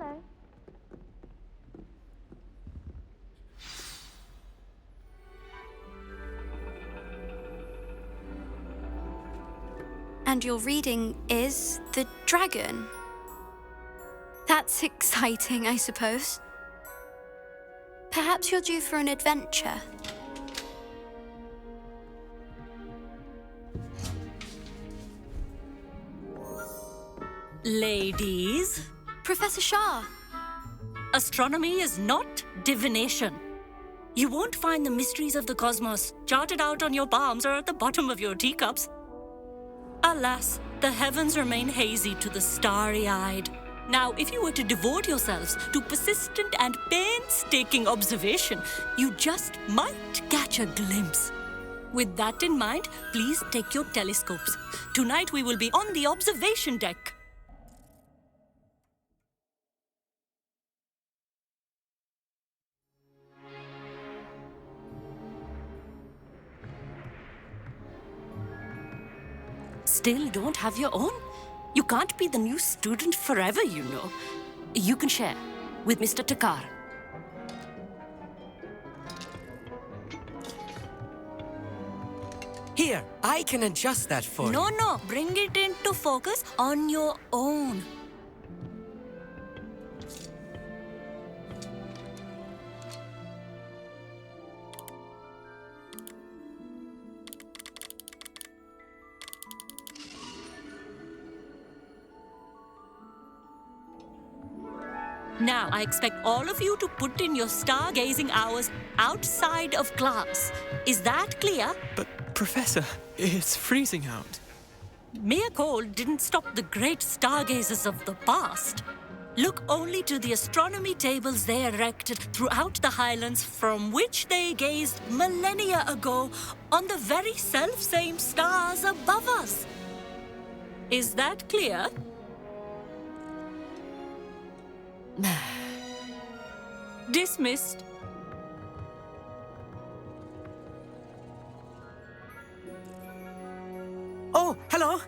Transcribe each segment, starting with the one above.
Hello. And your reading is the dragon. That's exciting, I suppose. Perhaps you're due for an adventure. Ladies, Professor Shah. astronomy is not divination. You won't find the mysteries of the cosmos charted out on your palms or at the bottom of your teacups. Alas, the heavens remain hazy to the starry-eyed. Now, if you were to devote yourselves to persistent and painstaking observation, you just might catch a glimpse. With that in mind, please take your telescopes. Tonight we will be on the observation deck. Still don't have your own? You can't be the new student forever, you know. You can share with Mr. Takar. Here, I can adjust that for you. No, bring it into focus on your own. Now, I expect all of you to put in your stargazing hours outside of class. Is that clear? But, Professor, it's freezing out. Mere cold didn't stop the great stargazers of the past. Look only to the astronomy tables they erected throughout the highlands from which they gazed millennia ago on the very self-same stars above us. Is that clear? Dismissed. Oh, hello.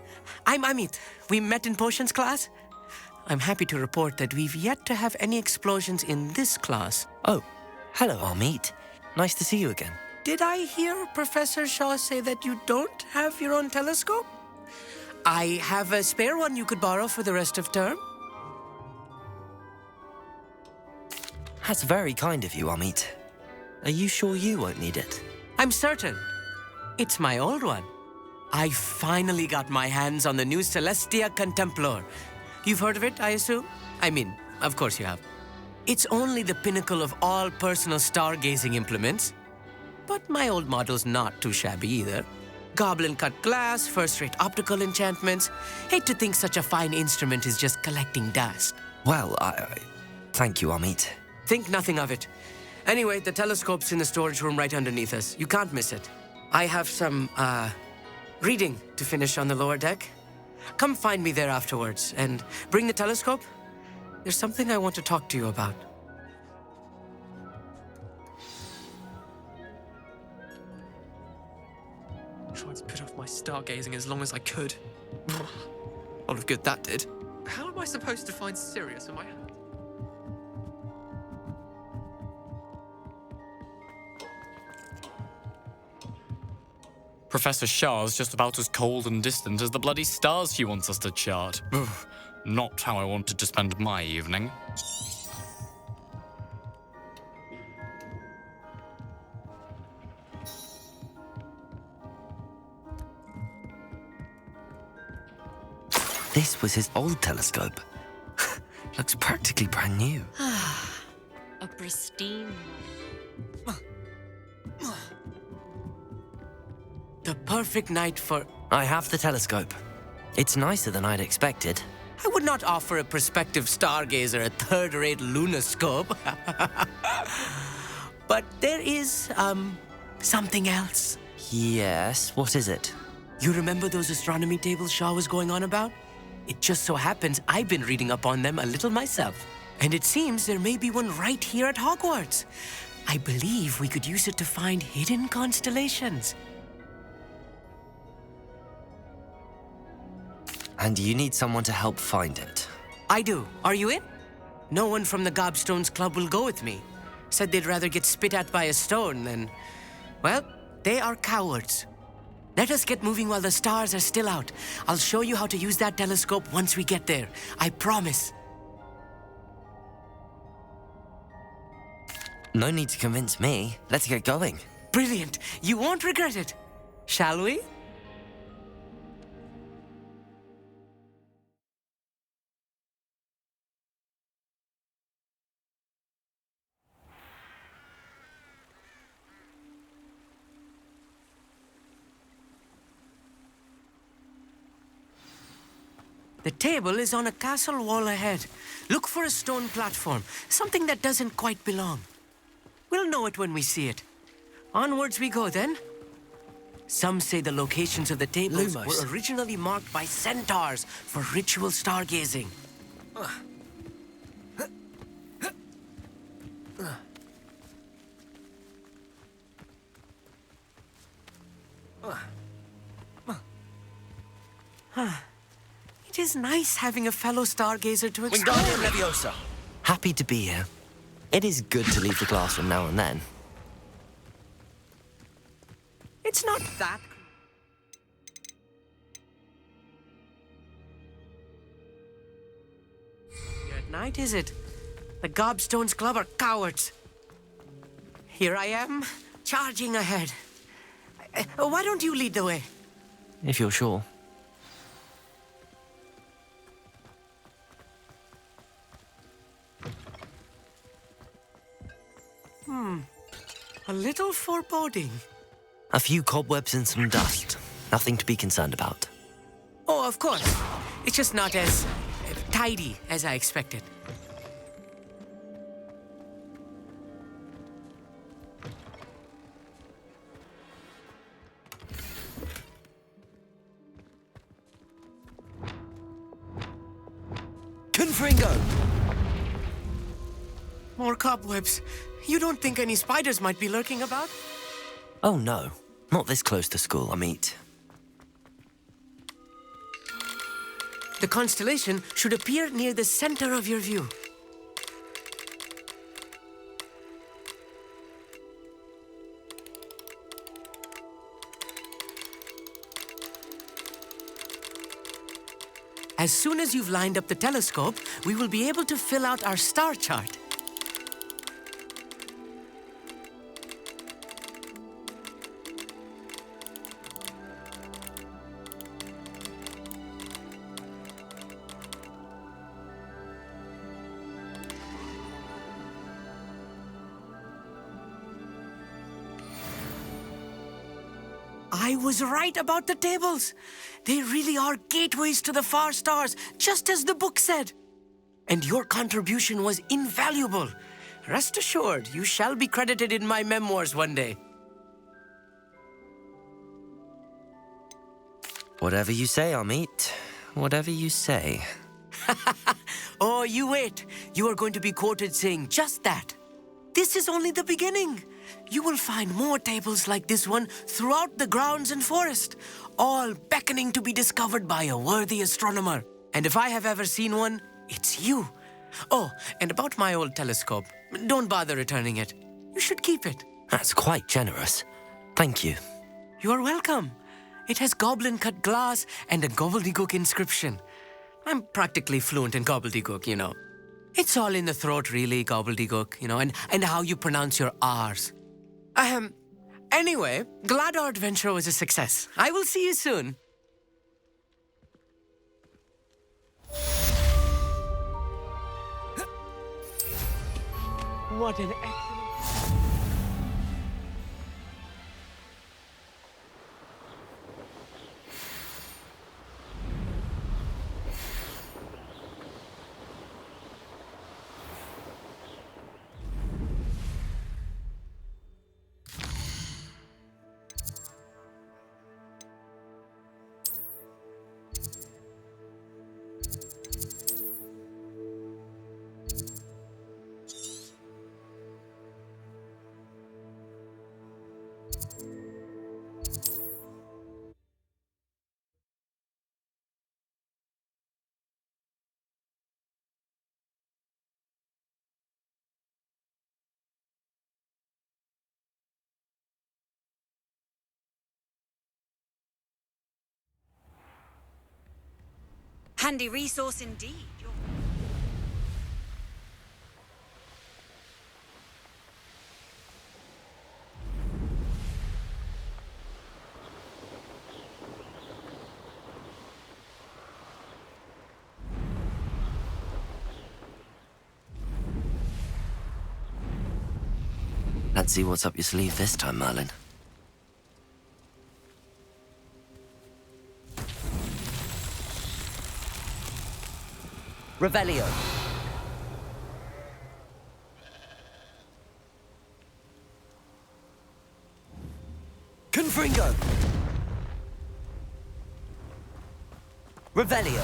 I'm Amit. We met in potions class. I'm happy to report that we've yet to have any explosions in this class. Oh, hello, Amit. Nice to see you again. Did I hear Professor Shaw say that you don't have your own telescope? I have a spare one you could borrow for the rest of term. That's very kind of you, Amit. Are you sure you won't need it? I'm certain. It's my old one. I finally got my hands on the new Celestia Contemplor. You've heard of it, I assume? I mean, of course you have. It's only the pinnacle of all personal stargazing implements. But my old model's not too shabby either. Goblin-cut glass, first-rate optical enchantments. Hate to think such a fine instrument is just collecting dust. Well, thank you, Amit. Think nothing of it. Anyway, the telescope's in the storage room right underneath us. You can't miss it. I have some, reading to finish on the lower deck. Come find me there afterwards, and bring the telescope. There's something I want to talk to you about. Tried to put off my stargazing as long as I could. A lot of good that did. How am I supposed to find Sirius in my hand? Professor Shah's just about as cold and distant as the bloody stars she wants us to chart. Ugh, not how I wanted to spend my evening. This was his old telescope. Looks practically brand new. A pristine. The perfect night for... I have the telescope. It's nicer than I'd expected. I would not offer a prospective stargazer a third-rate lunoscope. But there is, something else. Yes, what is it? You remember those astronomy tables Shaw was going on about? It just so happens I've been reading up on them a little myself. And it seems there may be one right here at Hogwarts. I believe we could use it to find hidden constellations. And you need someone to help find it. I do. Are you in? No one from the Gobstones Club will go with me. Said they'd rather get spit at by a stone than... Well, they are cowards. Let us get moving while the stars are still out. I'll show you how to use that telescope once we get there. I promise. No need to convince me. Let's get going. Brilliant. You won't regret it. Shall we? The table is on a castle wall ahead. Look for a stone platform, something that doesn't quite belong. We'll know it when we see it. Onwards we go then. Some say the locations of the tables Lumos. were originally marked by centaurs for ritual stargazing. It is nice having a fellow stargazer to explore. Wingardium Leviosa. Happy to be here. It is good to leave the classroom now and then. It's not that. Here at night, is it? The Gobstones Club are cowards. Here I am, charging ahead. Why don't you lead the way? If you're sure. A little foreboding. A few cobwebs and some dust. Nothing to be concerned about. Oh, of course. It's just not as tidy as I expected. Confringo! More cobwebs. You don't think any spiders might be lurking about? Oh no, not this close to school, Amit. The constellation should appear near the center of your view. As soon as you've lined up the telescope, we will be able to fill out our star chart. I was right about the tables. They really are gateways to the far stars, just as the book said. And your contribution was invaluable. Rest assured, you shall be credited in my memoirs one day. Whatever you say, Amit. Whatever you say. Oh, you wait. You are going to be quoted saying just that. This is only the beginning. You will find more tables like this one throughout the grounds and forest, all beckoning to be discovered by a worthy astronomer. And if I have ever seen one, it's you. Oh, and about my old telescope, don't bother returning it. You should keep it. That's quite generous. Thank you. You are welcome. It has goblin-cut glass and a gobbledygook inscription. I'm practically fluent in gobbledygook, you know. It's all in the throat, really, gobbledygook, you know, and how you pronounce your R's. Anyway, glad our adventure was a success. I will see you soon. What an excellent... Handy resource indeed. Let's see what's up your sleeve this time, Merlin. Revelio. Confringo. Revelio.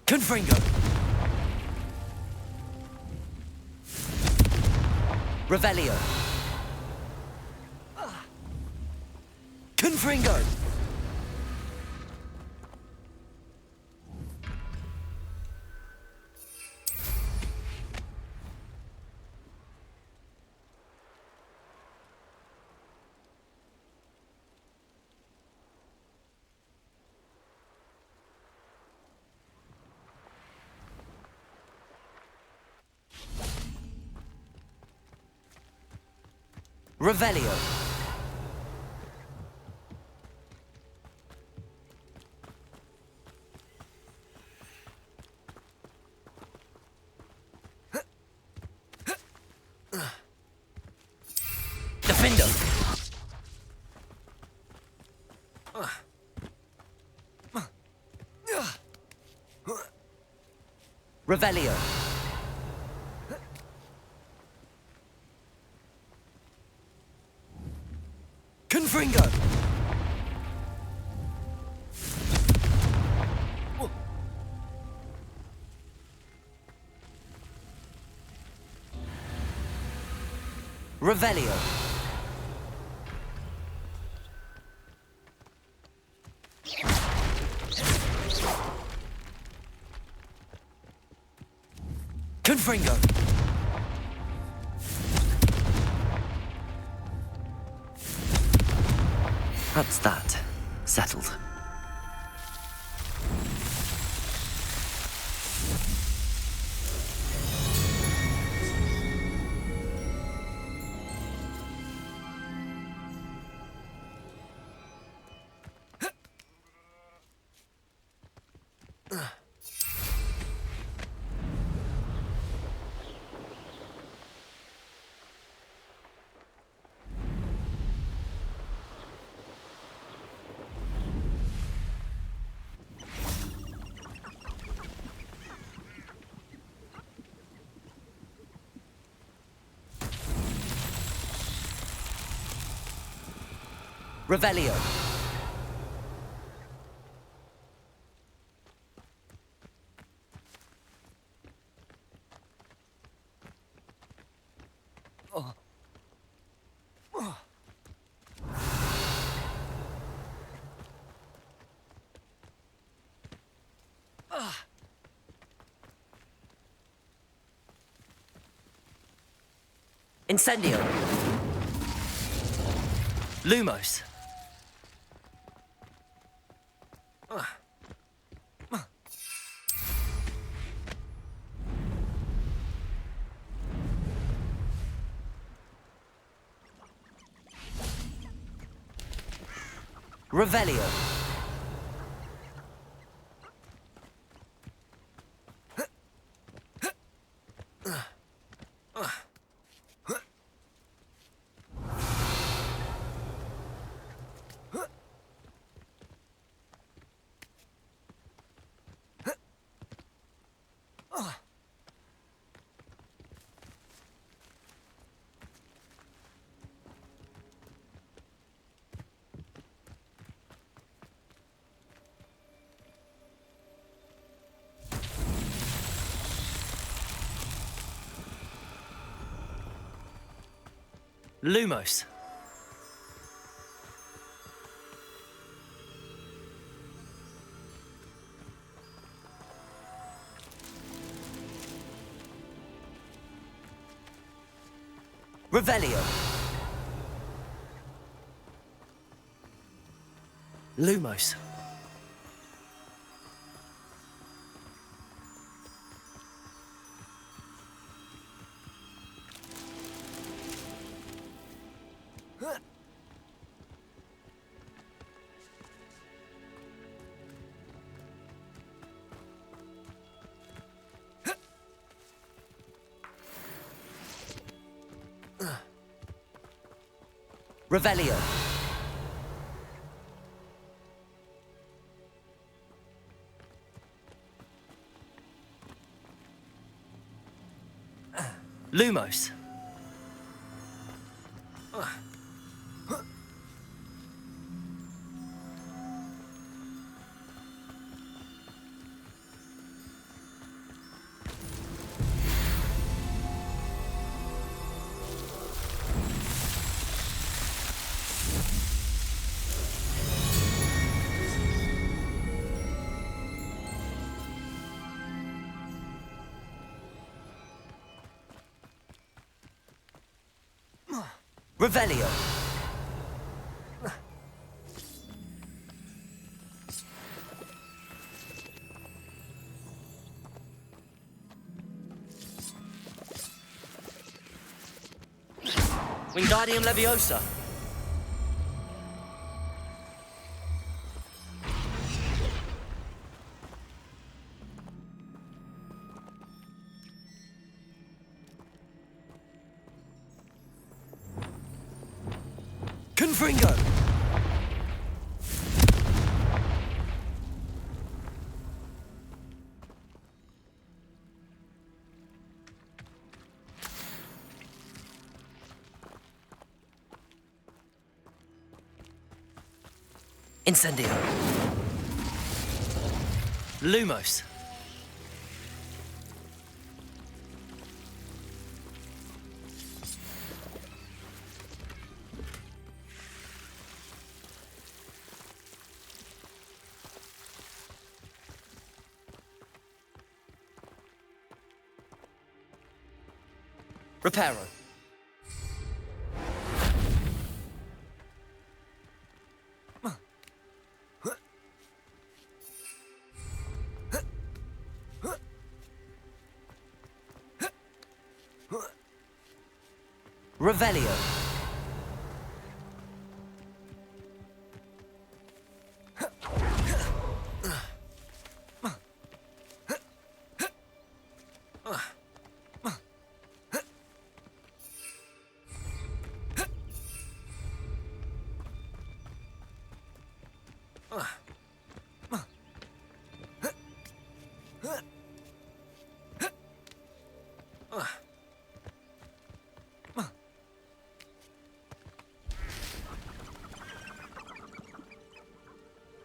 Confringo. Revelio. Confringo. Revelio. Defendo. Revelio. Confringo. Revelio. Confringo. That's that. Settled. Revelio. Incendio. Lumos. Revelio. Lumos. Revelio. Lumos. Revelio. Lumos. Revelio. Wingardium Leviosa. Confringo. Incendio. Lumos. Reparo. Revelio.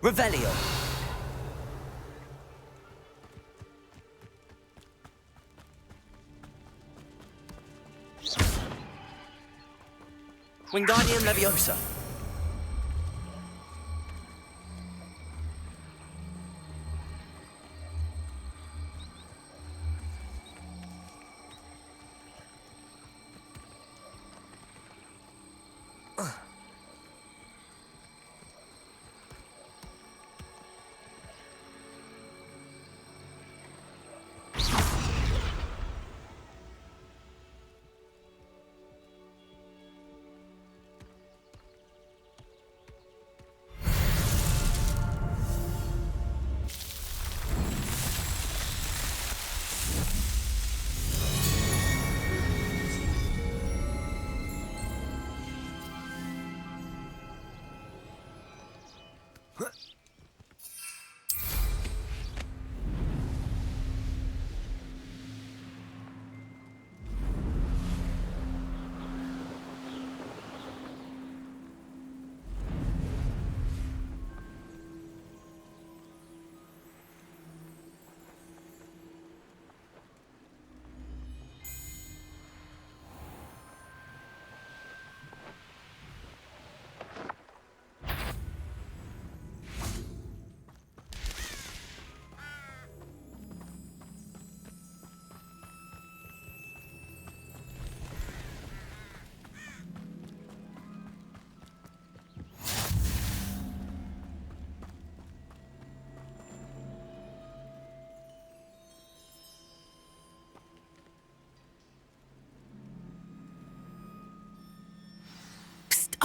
Revelio. Wingardium Leviosa.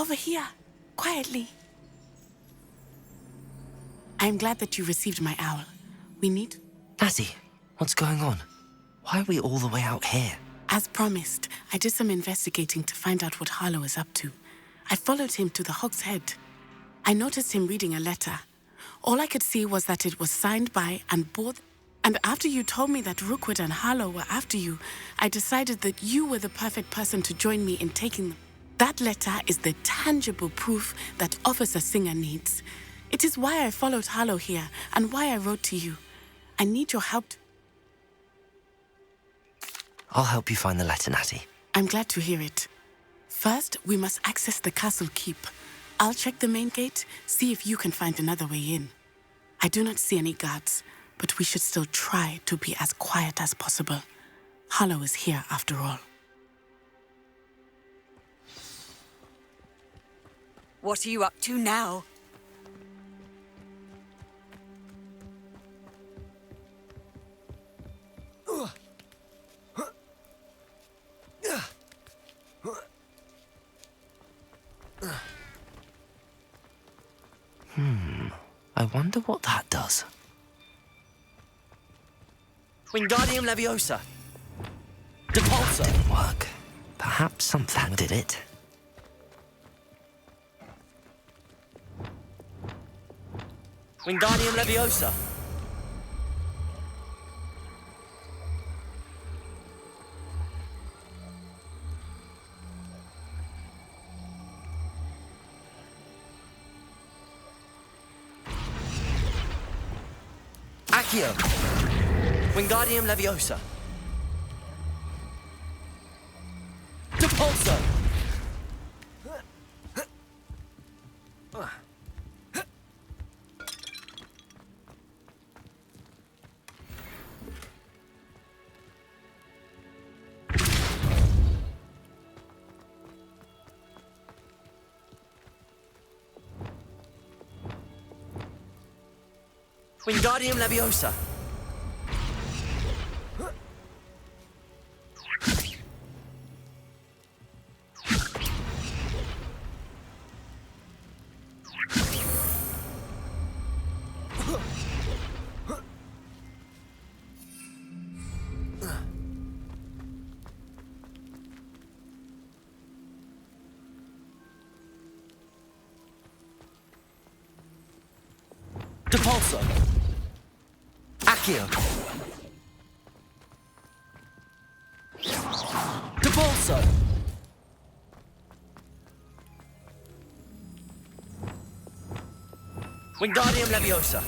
over here, quietly. I am glad that you received my owl. We need... Natty, what's going on? Why are we all the way out here? As promised, I did some investigating to find out what Harlow is up to. I followed him to the Hog's Head. I noticed him reading a letter. All I could see was that it was signed by and bore... And after you told me that Rookwood and Harlow were after you, I decided that you were the perfect person to join me in taking them. That letter is the tangible proof that Officer Singer needs. It is why I followed Harlow here and why I wrote to you. I need your help. I'll help you find the letter, Natty. I'm glad to hear it. First, we must access the castle keep. I'll check the main gate, see if you can find another way in. I do not see any guards, but we should still try to be as quiet as possible. Harlow is here after all. What are you up to now? I wonder what that does. Wingardium Leviosa! Depulso! Didn't work. Perhaps something did it. Wingardium Leviosa! Accio! Wingardium Leviosa! Depulso! Wingardium Leviosa! Depulso! Accio! Depulso! Wingardium Leviosa!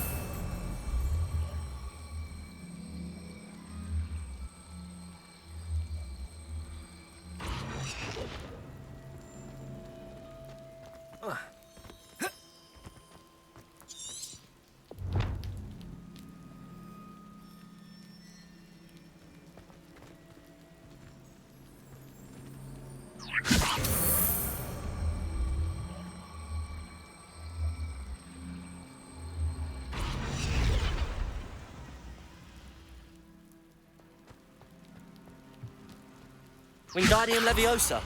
Wingardium Leviosa!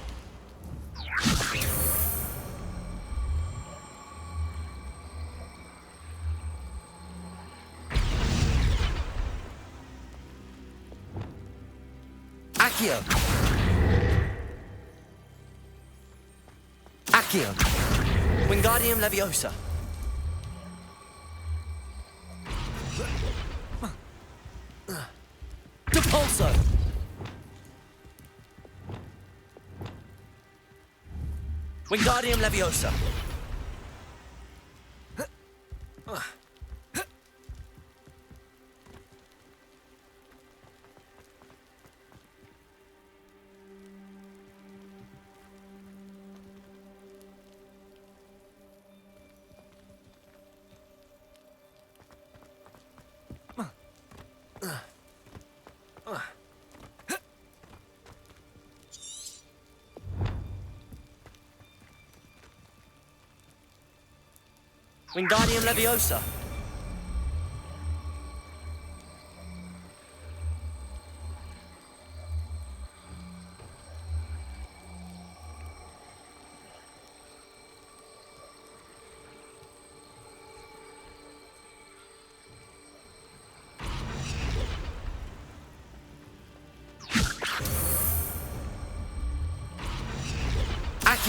Accio! Accio! Wingardium Leviosa! Depulso! Wingardium Leviosa! Wingardium Leviosa!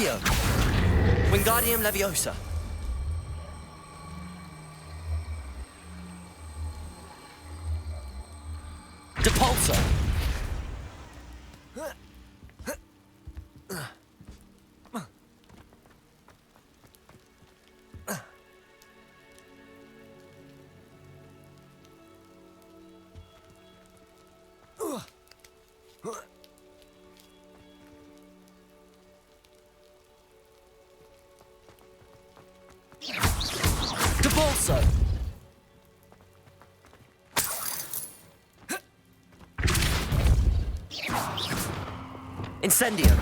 Accio. Wingardium Leviosa. Depulso. Depulso. Incendio.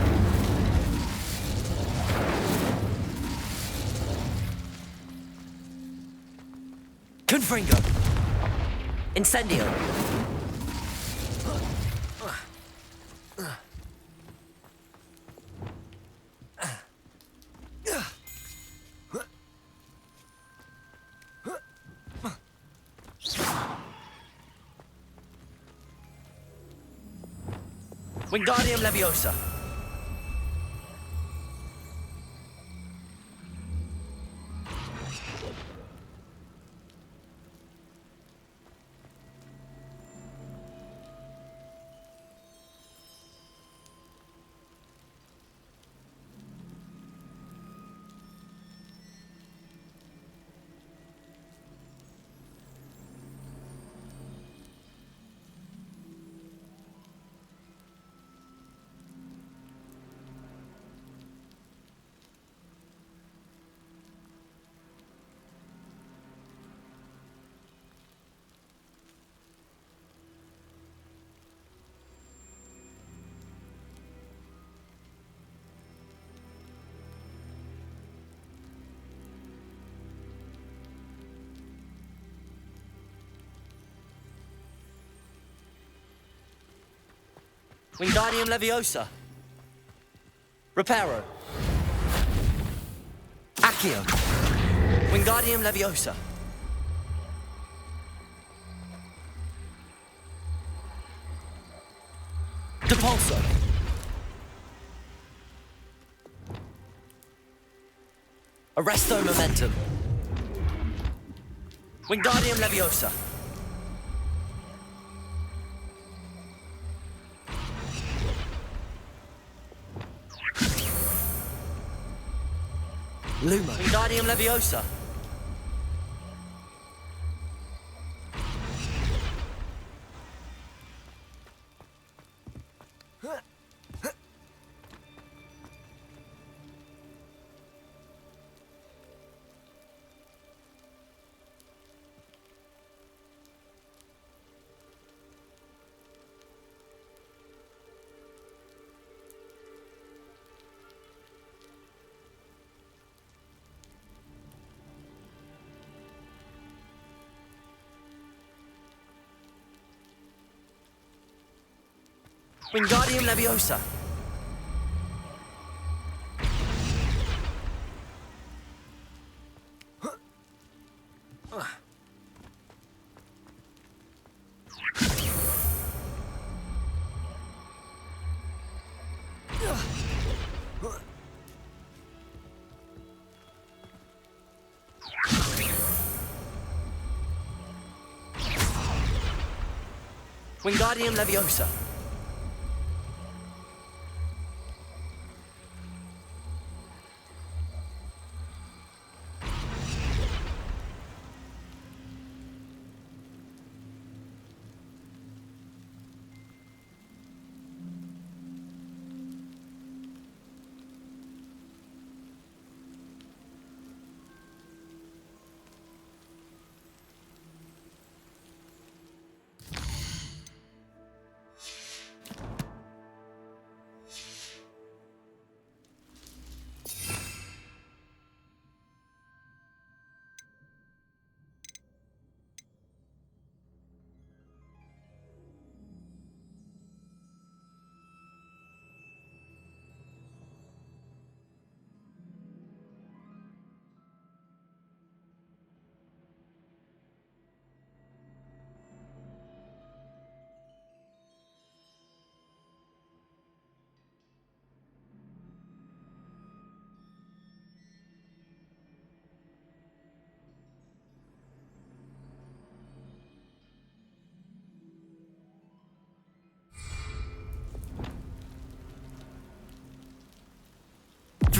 Confringo. Incendio. Wingardium Leviosa. Wingardium Leviosa. Reparo. Accio. Wingardium Leviosa. Depulso. Arresto Momentum. Wingardium Leviosa. Luma. Wingardium Leviosa. Wingardium Leviosa. Wingardium Leviosa.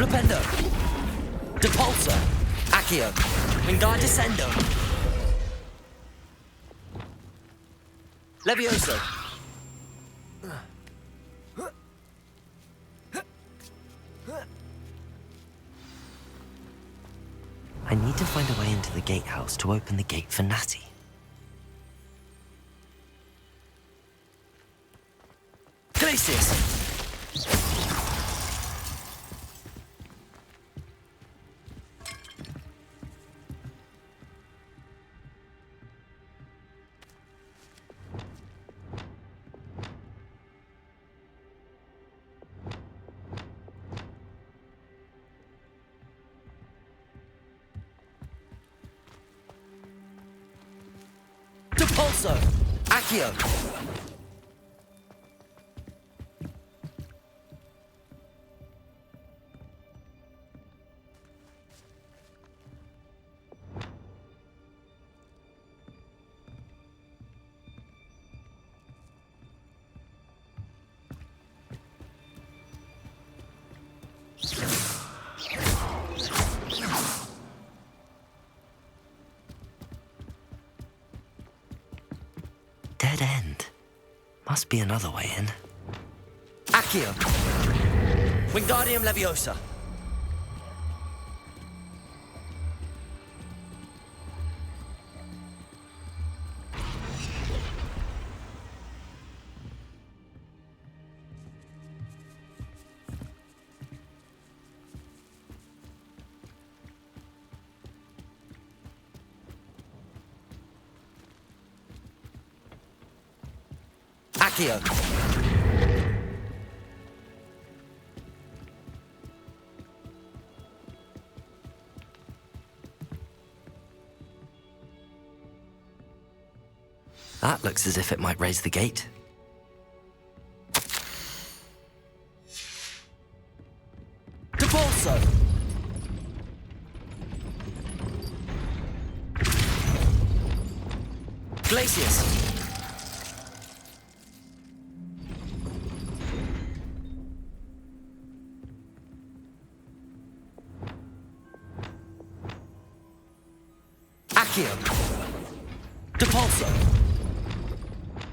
Flipendo. Depulso. Accio. Wingardium. Levioso. I need to find a way into the gatehouse to open the gate for Natty. Glacius! Depulso! Accio! Dead end. Must be another way in. Accio! Wingardium Leviosa! Accio! That looks as if it might raise the gate. Depulso! Glacius! Accio! Depulso!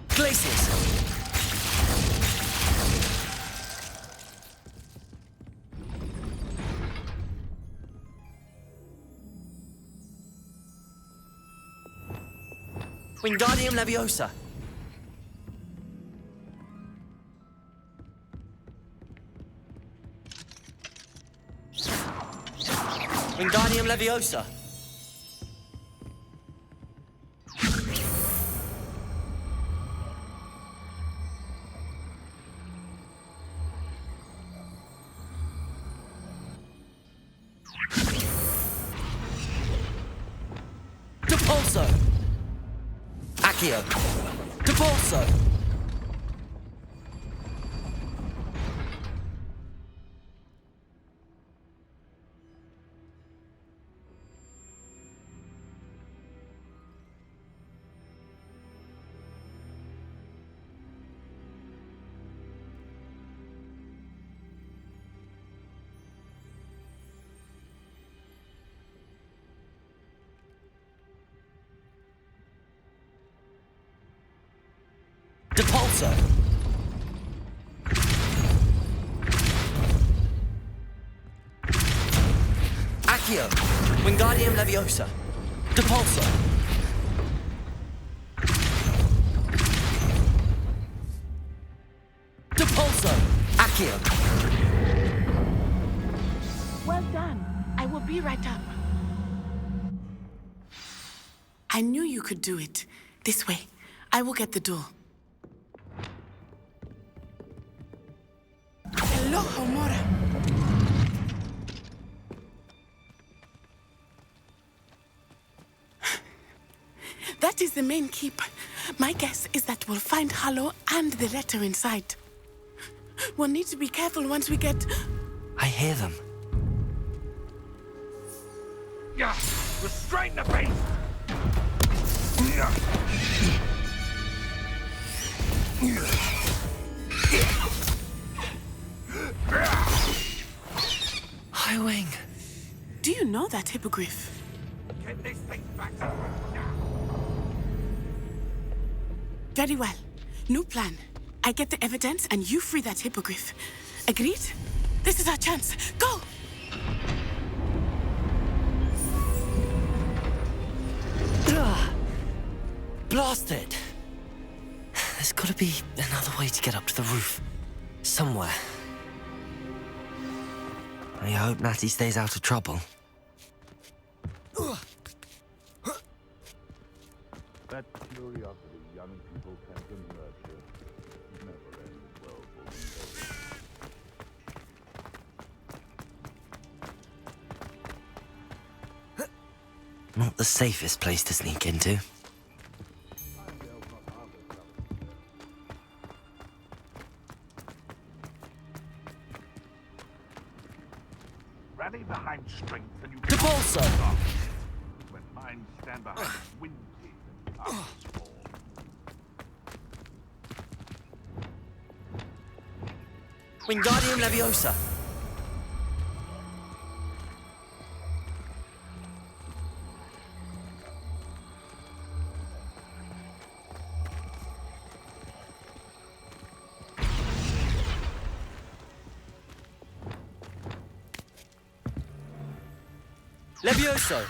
Glacius! Wingardium Leviosa! Wingardium Leviosa! Depulso! Accio! Depulso! Depulso! Accio! Wingardium Leviosa! Depulso! Depulso! Accio! Well done. I will be right up. I knew you could do it. This way. I will get the door. Hello, Homora. That is the main keep. My guess is that we'll find Harlow and the letter inside. We'll need to be careful once we get... I hear them. Yeah, restrain the beast! Skywing. Do you know that hippogriff? Get this thing back to work now. Very well. New plan. I get the evidence and you free that hippogriff. Agreed? This is our chance. Go! Blast it! There's gotta be another way to get up to the roof. Somewhere. I hope Natty stays out of trouble. That curiosity young people tend to nurture never ends well for them. Not the safest place to sneak into. Rally behind strength and you The can ball, sir! when minds stand behind wind and others fall. Wingardium Leviosa! Levioso!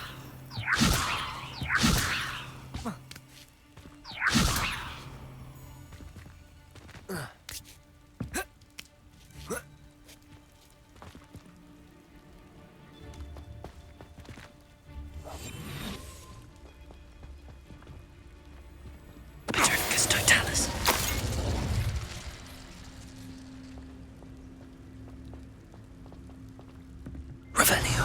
Petrificus Totalis. Revelio.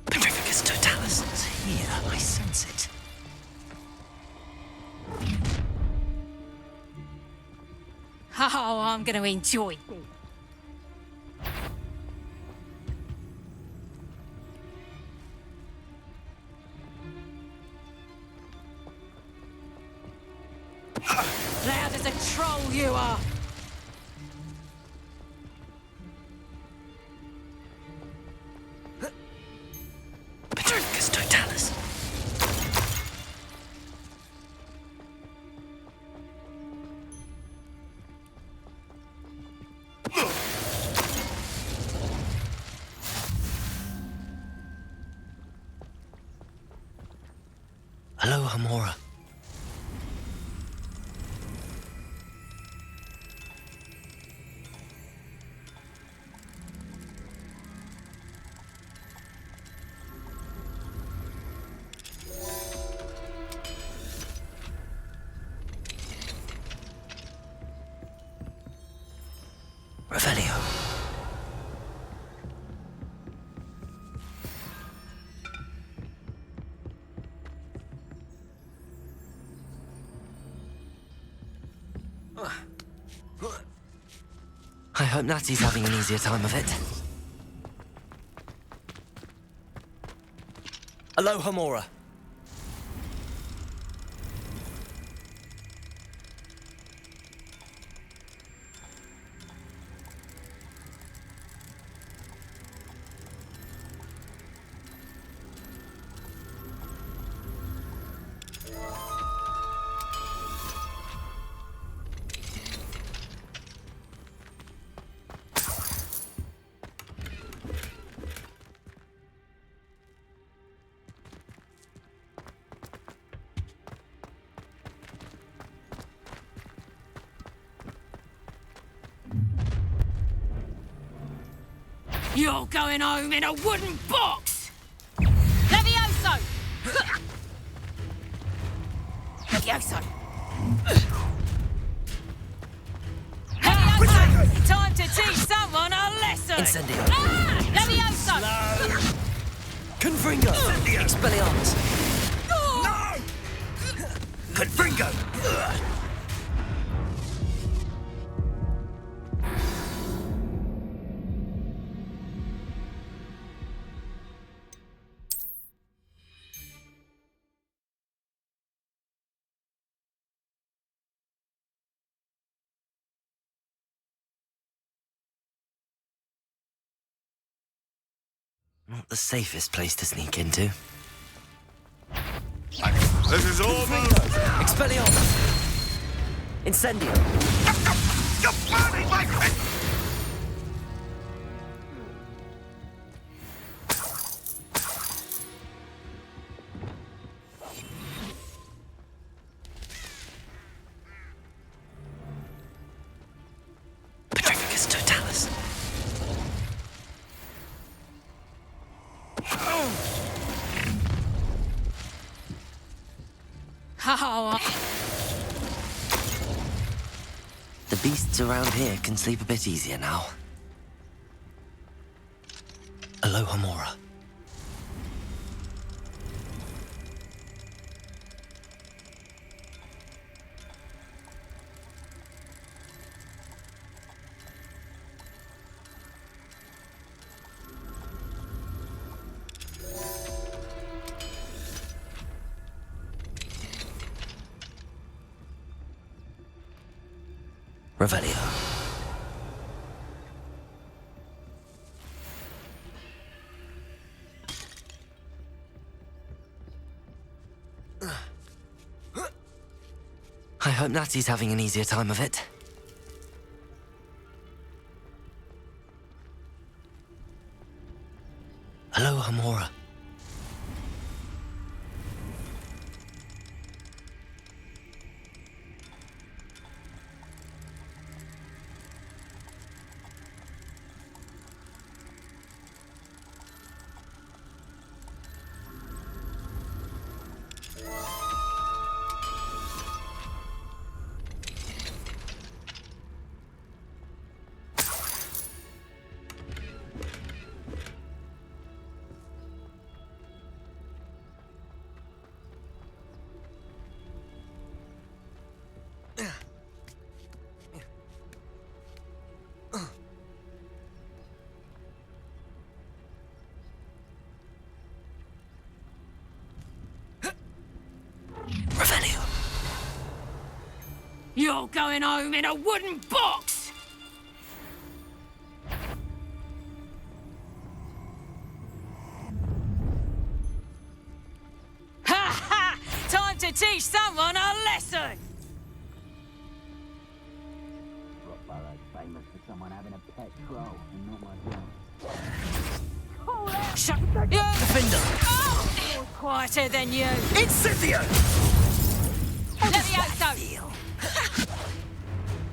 Petrificus Totalis is here. I sense it. Oh, I'm going to enjoy this. Loud as a troll you are. Petrificus Totalis. Hello, Hamora. Revelio. I hope Natty's having an easier time of it. Hello, Hamora. You're going home in a wooden box! Levioso! Levioso! Levioso! Time to teach someone a lesson! Incendio. Ah! Levioso! Confringo! Expelliarmus! Confringo! Not the safest place to sneak into. This is almost... Expelliarmus! Incendio! You're burning my head! Petrificus totalis. Oh, The beasts around here can sleep a bit easier now. Aloha Mora. Revelio. I hope Natty's having an easier time of it. Aloha Mora. Revelio. you're going home in a wooden box! Ha ha! Time to teach someone a lesson! Rockbarrow's famous for someone having a pet troll, and not my job. Shut you! Defender! Oh! More quieter than you! Incendio! Levioso!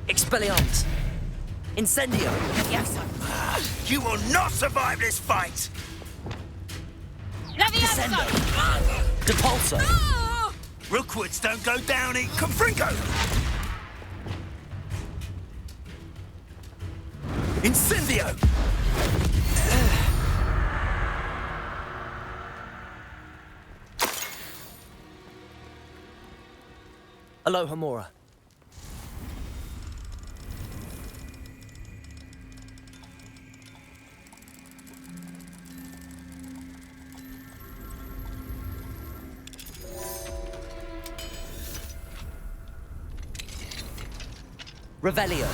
Expelliarmus! Incendio! Levioso! You will not survive this fight! Levioso! Depulso! Oh! Rookwoods don't go down in Confringo! Incendio! Aloha Mora. Revelio.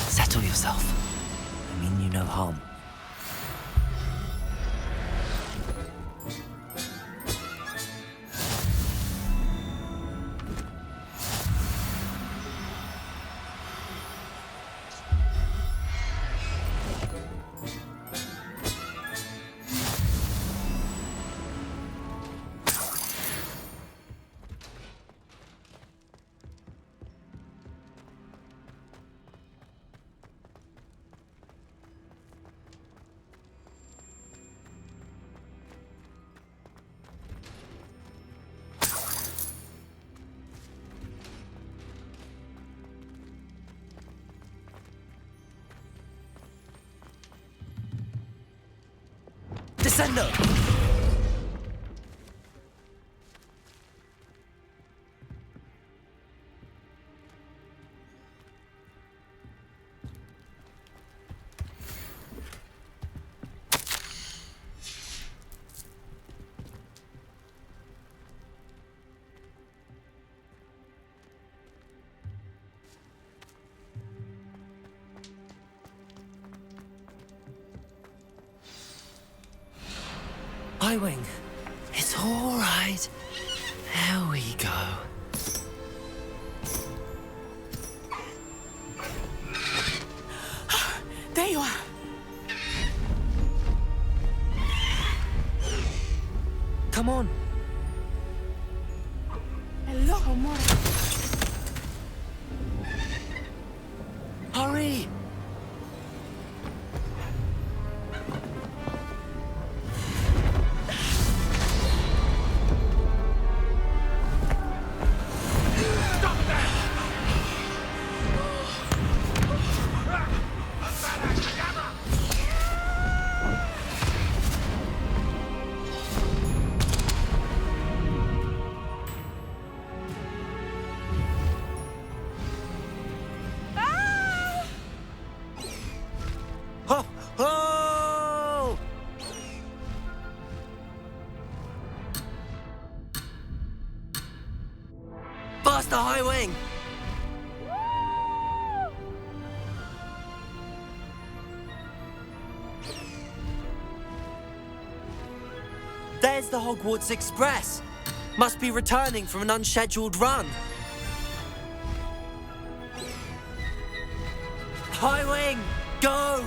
Settle yourself. I mean you no harm. Sendo! Highwing, it's all right. There we go. There you are. Come on. Hello, Amor. Hurry! Ho! Ho! Faster, Highwing! There's the Hogwarts Express. Must be returning from an unscheduled run. Highwing, go!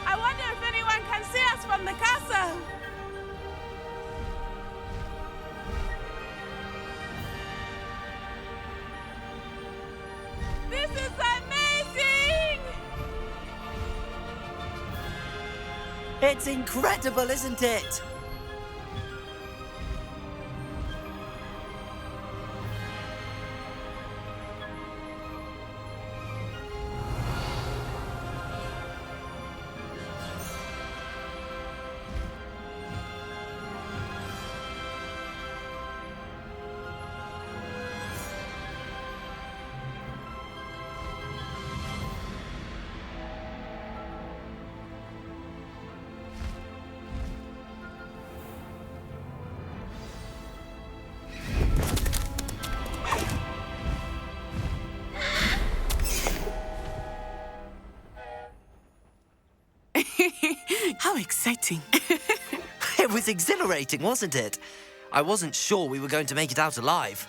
I wonder if anyone can see us from the castle. This is amazing! It's incredible, isn't it? How exciting. It was exhilarating, wasn't it? I wasn't sure we were going to make it out alive.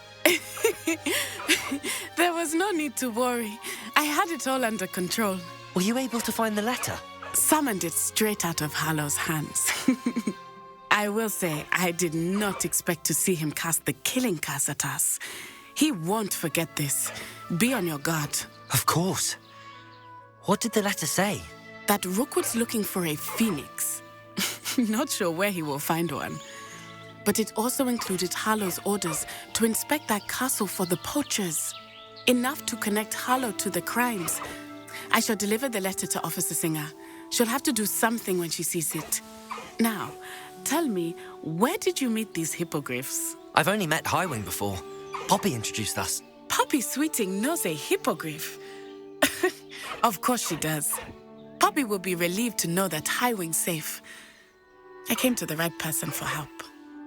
There was no need to worry. I had it all under control. Were you able to find the letter? Summoned it straight out of Hallow's hands. I will say, I did not expect to see him cast the killing curse at us. He won't forget this. Be on your guard. Of course. What did the letter say? That Rookwood's looking for a phoenix. Not sure where he will find one. But it also included Harlow's orders to inspect that castle for the poachers. Enough to connect Harlow to the crimes. I shall deliver the letter to Officer Singer. She'll have to do something when she sees it. Now, tell me, where did you meet these hippogriffs? I've only met Highwing before. Poppy introduced us. Poppy Sweeting knows a hippogriff. Of course she does. Poppy will be relieved to know that Highwing's safe. I came to the right person for help.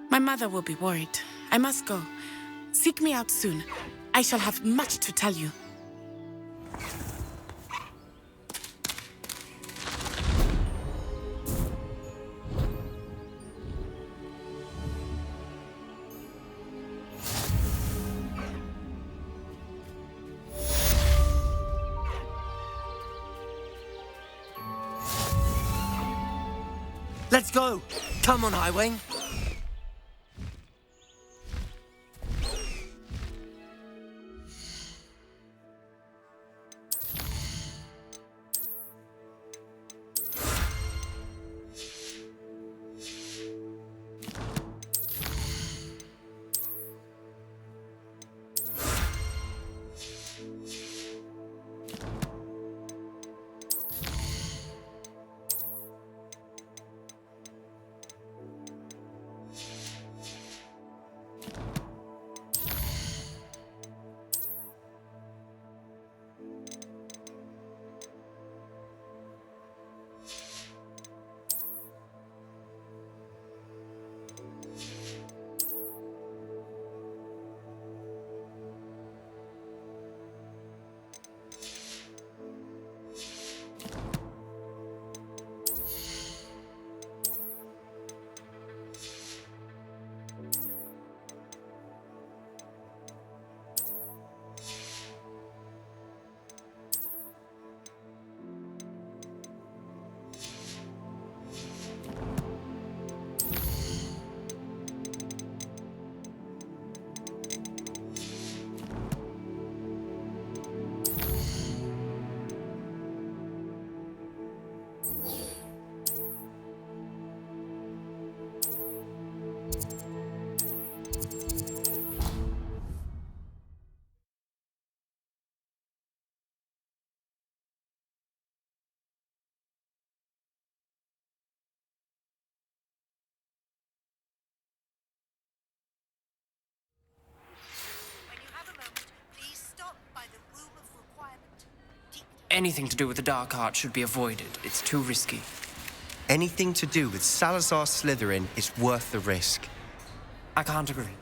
My mother will be worried. I must go. Seek me out soon. I shall have much to tell you. Let's go! Come on, Highwing! Anything to do with the dark art should be avoided. It's too risky. Anything to do with Salazar Slytherin is worth the risk. I can't agree.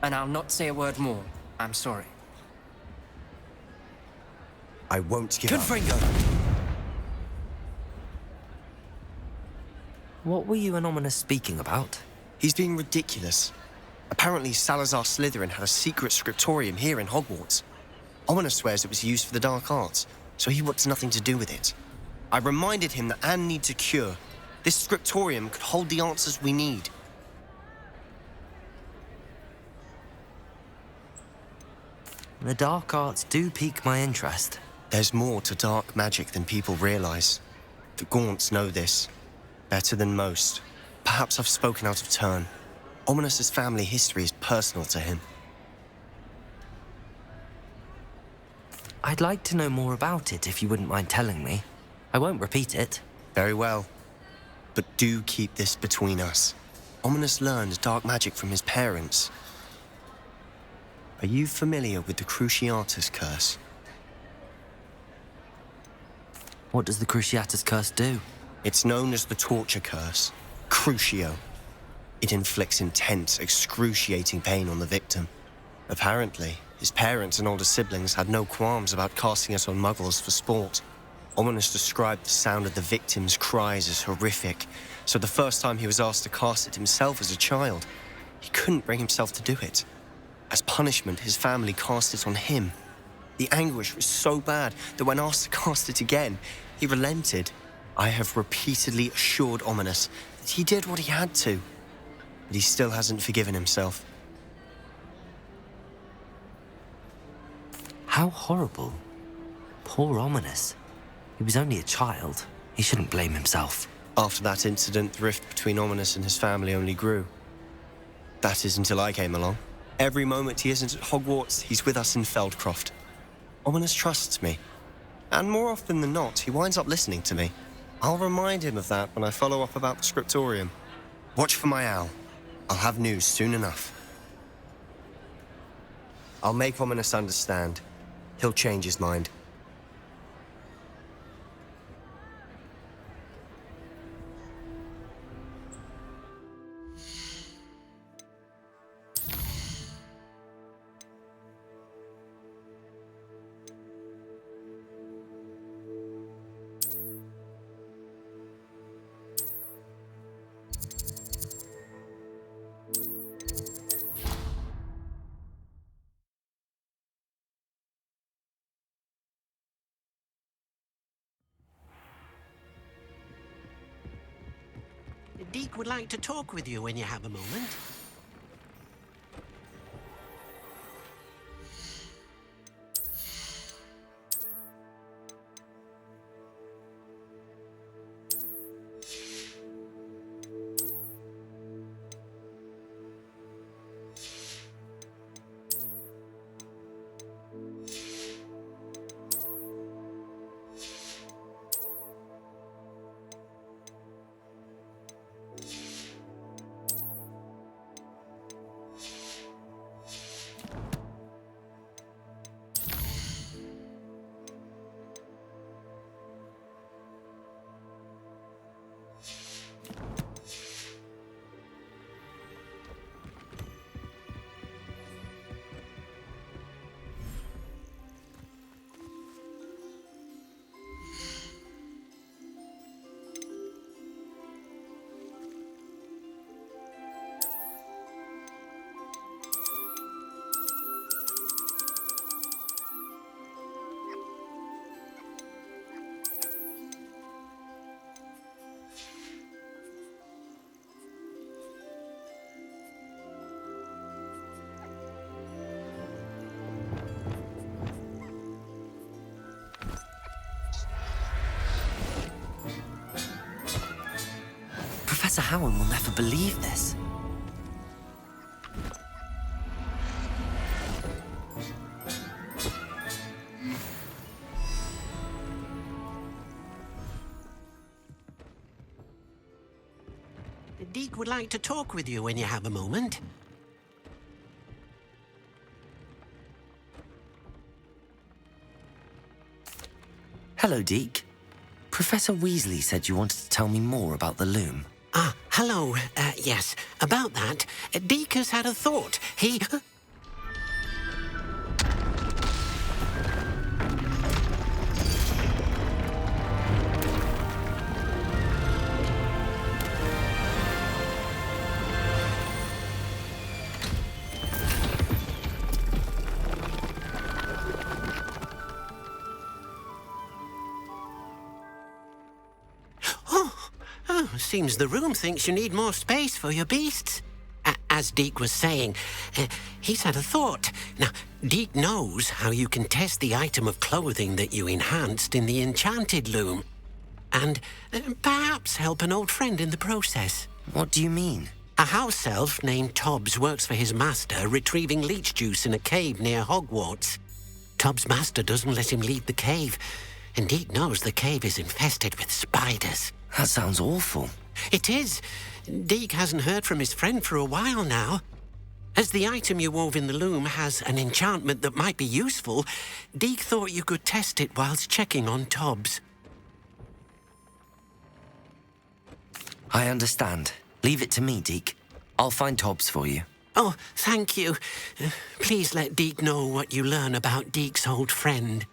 And I'll not say a word more. I'm sorry. I won't give up. Confringo! What were you and Ominous speaking about? He's being ridiculous. Apparently, Salazar Slytherin had a secret scriptorium here in Hogwarts. Ominous swears it was used for the dark arts, so he wants nothing to do with it. I reminded him that Anne needs a cure. This scriptorium could hold the answers we need. The dark arts do pique my interest. There's more to dark magic than people realize. The Gaunts know this. Better than most. Perhaps I've spoken out of turn. Ominous's family history is personal to him. I'd like to know more about it if you wouldn't mind telling me. I won't repeat it. Very well. But do keep this between us. Ominous learned dark magic from his parents. Are you familiar with the Cruciatus Curse? What does the Cruciatus Curse do? It's known as the Torture Curse. Crucio. It inflicts intense, excruciating pain on the victim. Apparently, his parents and older siblings had no qualms about casting it on muggles for sport. Ominous described the sound of the victim's cries as horrific, so the first time he was asked to cast it himself as a child, he couldn't bring himself to do it. As punishment, his family cast it on him. The anguish was so bad that when asked to cast it again, he relented. I have repeatedly assured Ominous that he did what he had to, but he still hasn't forgiven himself. How horrible. Poor Ominous. He was only a child. He shouldn't blame himself. After that incident, the rift between Ominous and his family only grew. That is until I came along. Every moment he isn't at Hogwarts, he's with us in Feldcroft. Ominous trusts me. And more often than not, he winds up listening to me. I'll remind him of that when I follow up about the scriptorium. Watch for my owl. I'll have news soon enough. I'll make Ominous understand. He'll change his mind. Deke would like to talk with you when you have a moment. Professor Howard will never believe this. Deke would like to talk with you when you have a moment. Hello, Deke. Professor Weasley said you wanted to tell me more about the loom. Ah, hello. Yes, about that. Deke has had a thought. He... Seems the room thinks you need more space for your beasts. As Deke was saying, he's had a thought. Now, Deke knows how you can test the item of clothing that you enhanced in the enchanted loom. And perhaps help an old friend in the process. What do you mean? A house elf named Tobbs works for his master, retrieving leech juice in a cave near Hogwarts. Tobbs' master doesn't let him leave the cave, and Deke knows the cave is infested with spiders. That sounds awful. It is. Deke hasn't heard from his friend for a while now. As the item you wove in the loom has an enchantment that might be useful, Deke thought you could test it whilst checking on Tobbs. I understand. Leave it to me, Deke. I'll find Tobbs for you. Oh, thank you. Please let Deke know what you learn about Deke's old friend.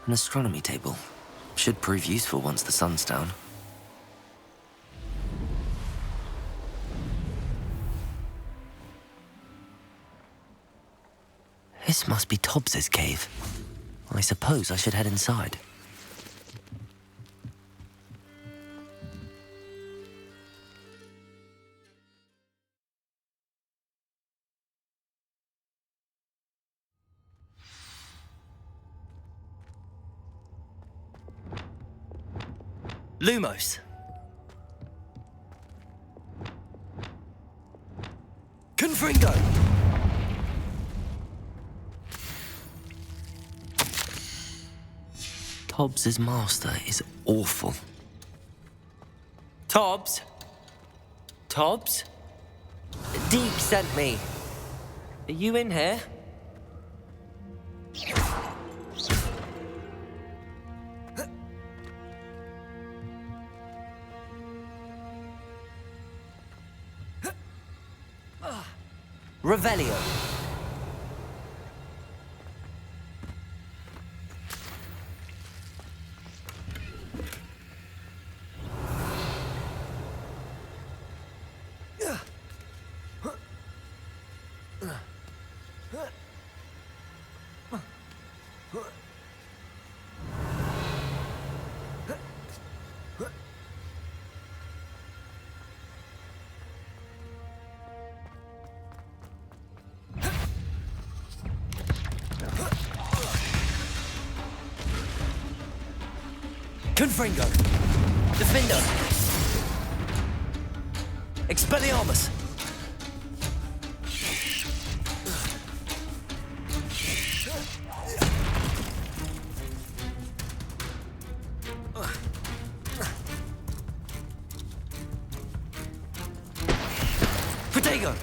An astronomy table. Should prove useful once the sun's down. This must be Tobbs's cave. I suppose I should head inside. Lumos. Confringo. Tobbs's master is awful. Tobbs? Tobbs? Deek sent me. Are you in here? Revelio. Confringo. Defender. Expelliarmus. Protego.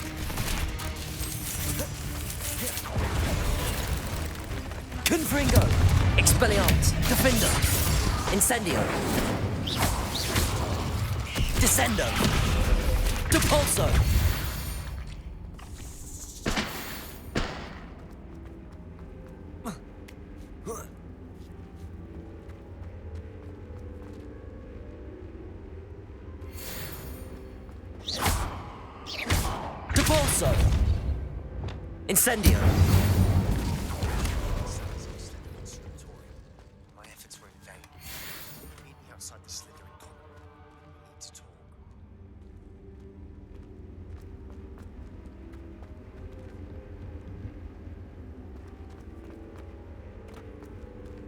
Confringo. Expelliarmus. Defender. Incendio. Descendo. Depulso. Depulso. Incendio.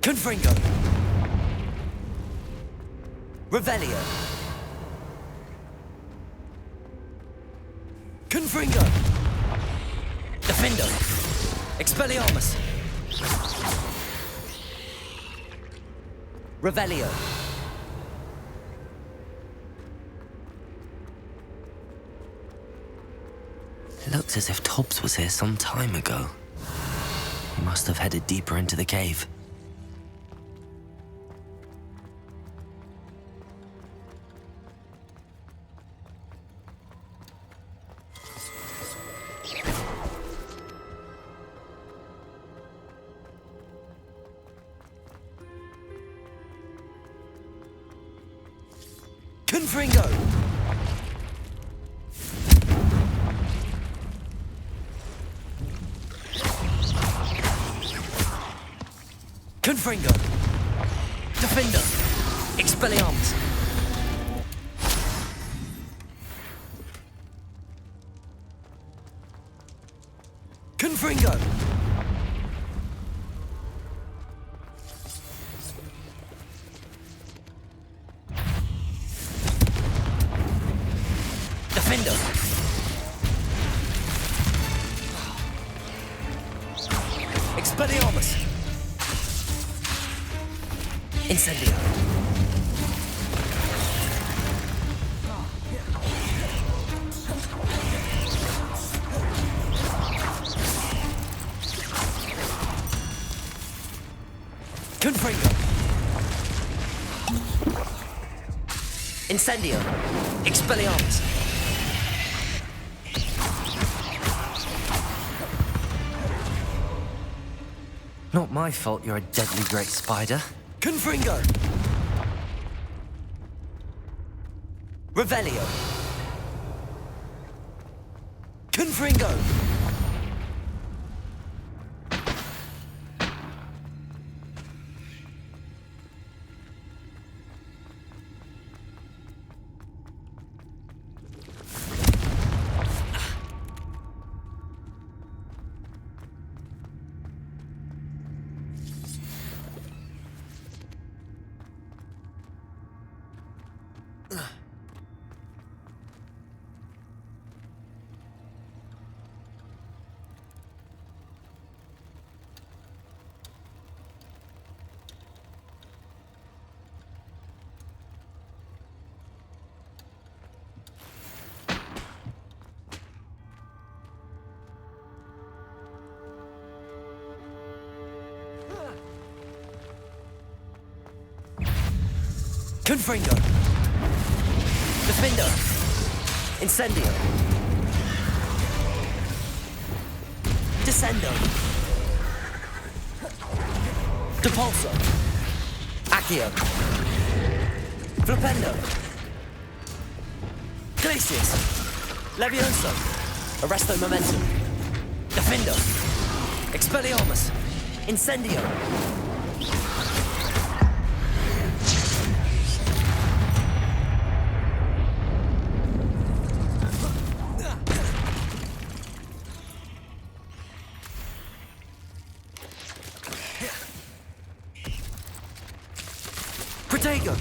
Confringo. Revelio. Confringo. Defender. Expelliarmus. Revelio. It looks as if Tobbs was here some time ago. He must have headed deeper into the cave. Confringo! Confringo! Defender! Expelliarmus! Confringo! Defender! Expelliarmus! Incendio! Confringo! Incendio! Expelliarmus! Not my fault you're a deadly great spider. Confringo! Revelio! Confringo! Confringo! Defendo! Incendio! Descendo! Depulso! Accio! Flipendo! Glacius! Levioso! Arresto Momentum! Defendo! Expelliarmus! Incendio! Protego!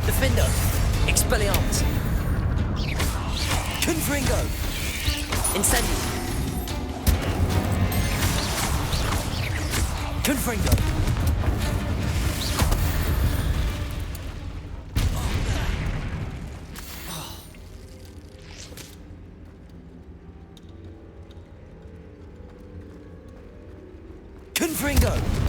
Defendo! Expelliarmus! Confringo! Incendio! Confringo! Confringo!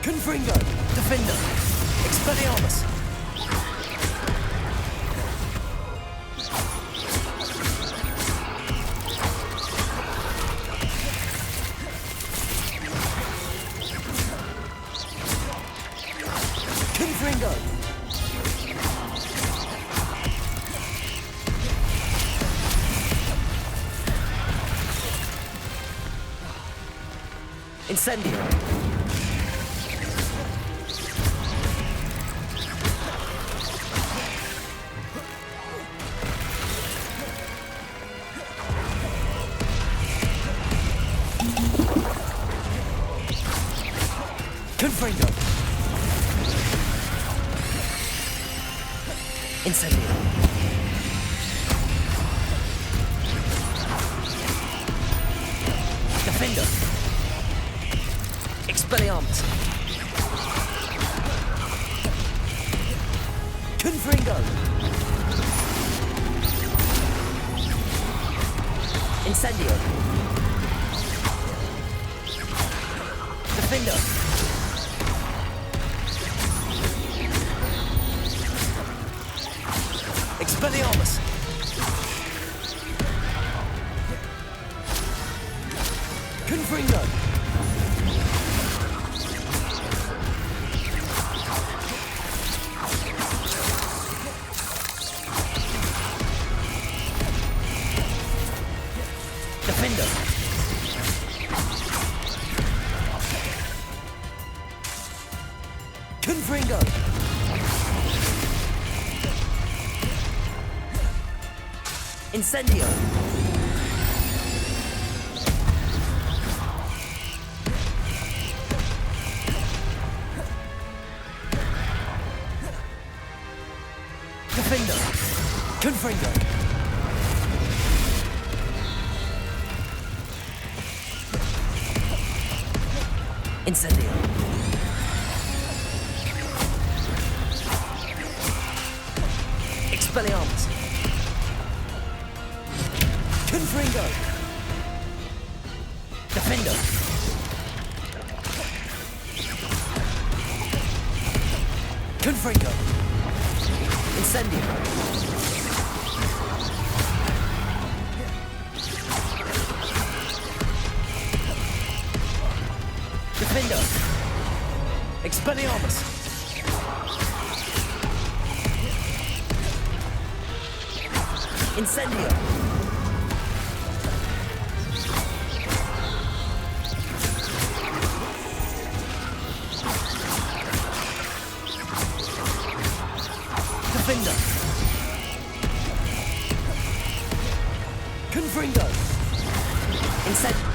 Confringo! Defendo! Expelliarmus! Confringo! Incendio. Confringo. Incendio. Defender. Expelliarmus. Confringo. Incendio. Defender. Expelliarmus. Confringo. Defender. Confringo. Incendio. Defender. Confringo. Incendio. Expelliarmus. Confringo. Defender. Confringo. Incendio. Defender. Expelliarmus. Incendio. Defender. Confringo. Incendio.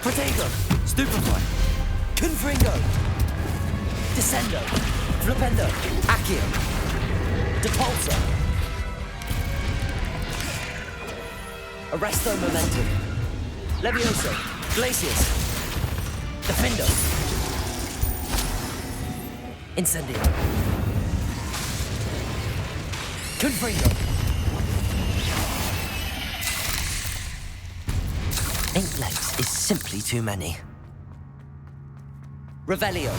Protego. Stupefy. Confringo. Descendo. Flipendo. Accio. Depulso. Arresto Momentum. Levioso. Glacius. Defendo. Incendio. Confringo. 8 legs is simply too many. Revelio.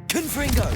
Confringo.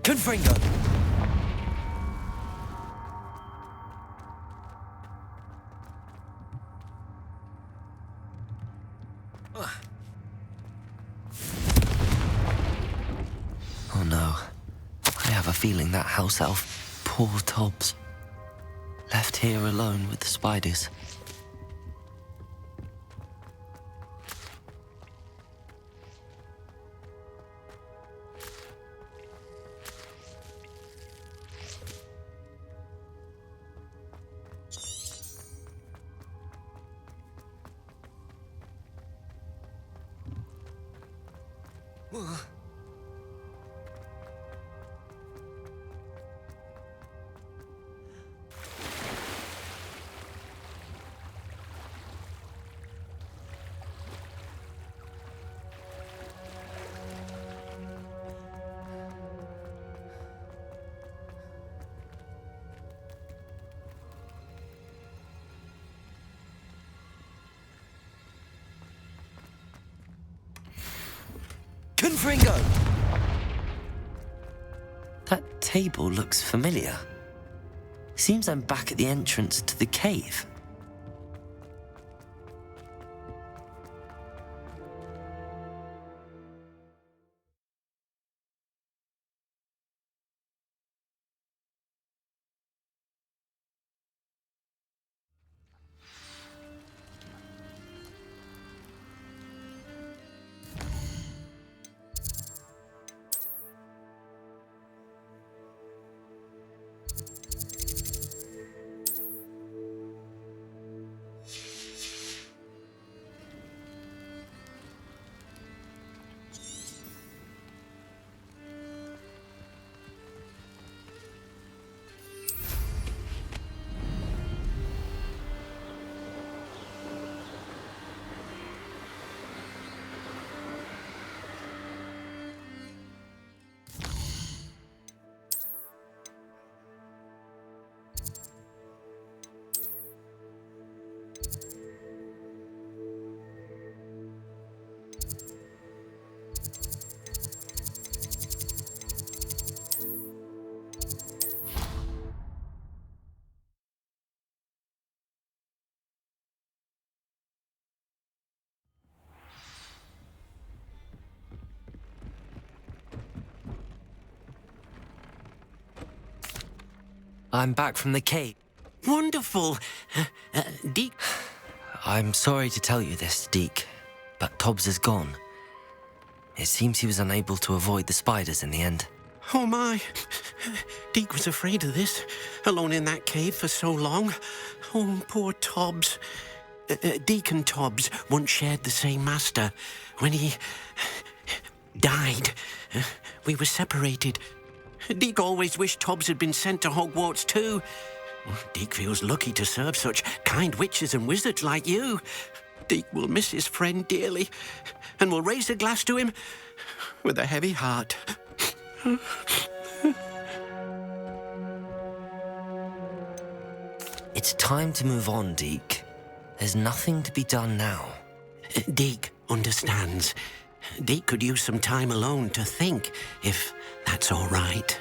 Confringo. Oh no. I have a feeling that house elf, poor Tobbs, left here alone with the spiders. Confringo! That table looks familiar. Seems I'm back at the entrance to the cave. I'm back from the cave. Wonderful. Deke. I'm sorry to tell you this, Deke, but Tobbs is gone. It seems he was unable to avoid the spiders in the end. Oh my. Deke was afraid of this, alone in that cave for so long. Oh, poor Tobbs. Deke and Tobbs once shared the same master. When he died, we were separated. Deke always wished Tobbs had been sent to Hogwarts too. Deke feels lucky to serve such kind witches and wizards like you. Deke will miss his friend dearly, and will raise a glass to him with a heavy heart. It's time to move on, Deke. There's nothing to be done now. Deke understands. Deke could use some time alone to think, if that's all right.